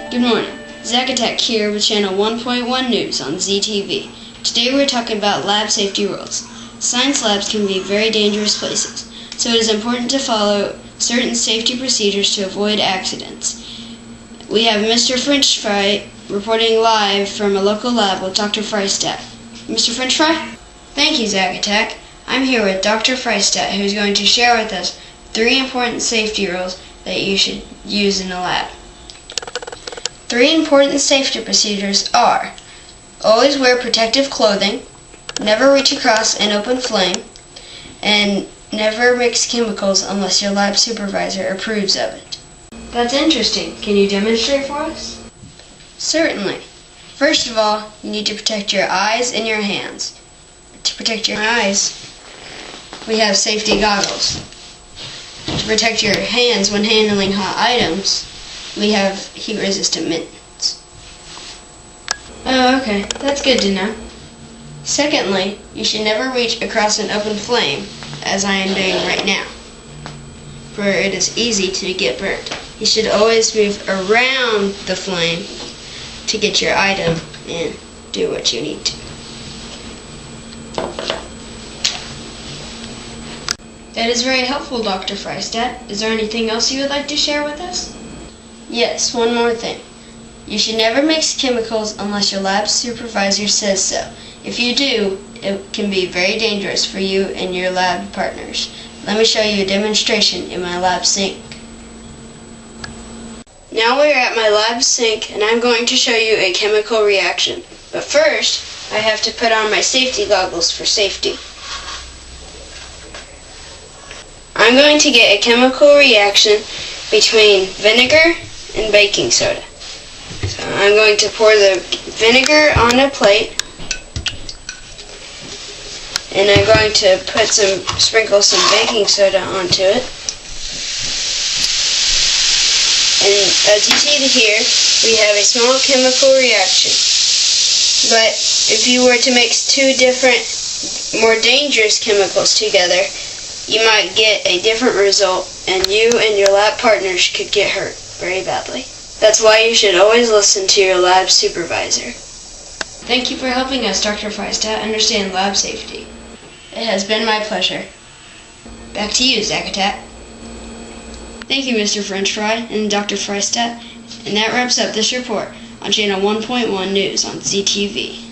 Good morning. Zachary here with Channel 1.1 News on ZTV. Today we're talking about lab safety rules. Science labs can be very dangerous places, so it is important to follow certain safety procedures to avoid accidents. We have Mr. French Fry reporting live from a local lab with Dr. Freistedt. Mr. French Fry? Thank you, Zachary. I'm here with Dr. Freistedt, who is going to share with us 3 important safety rules that you should use in a lab. 3 important safety procedures are: always wear protective clothing, never reach across an open flame, and never mix chemicals unless your lab supervisor approves of it. That's interesting. Can you demonstrate for us? Certainly. First of all, you need to protect your eyes and your hands. To protect your eyes, we have safety goggles. To protect your hands when handling hot items, we have heat-resistant mittens. Oh, okay. That's good to know. Secondly, you should never reach across an open flame, as I am doing right now, for it is easy to get burnt. You should always move around the flame to get your item and do what you need to. That is very helpful, Dr. Freistedt. Is there anything else you would like to share with us? Yes, one more thing. You should never mix chemicals unless your lab supervisor says so. If you do, it can be very dangerous for you and your lab partners. Let me show you a demonstration in my lab sink. Now we're at my lab sink and I'm going to show you a chemical reaction. But first, I have to put on my safety goggles for safety. I'm going to get a chemical reaction between vinegar and baking soda. So I'm going to pour the vinegar on a plate, and I'm going to sprinkle some baking soda onto it. And as you see here, we have a small chemical reaction. But if you were to mix 2 different, more dangerous chemicals together, you might get a different result, and you and your lab partners could get hurt very badly. That's why you should always listen to your lab supervisor. Thank you for helping us, Dr. Freistedt, understand lab safety. It has been my pleasure. Back to you, Zachary. Thank you, Mr. French Fry and Dr. Freistedt. And that wraps up this report on Channel 1.1 News on ZTV.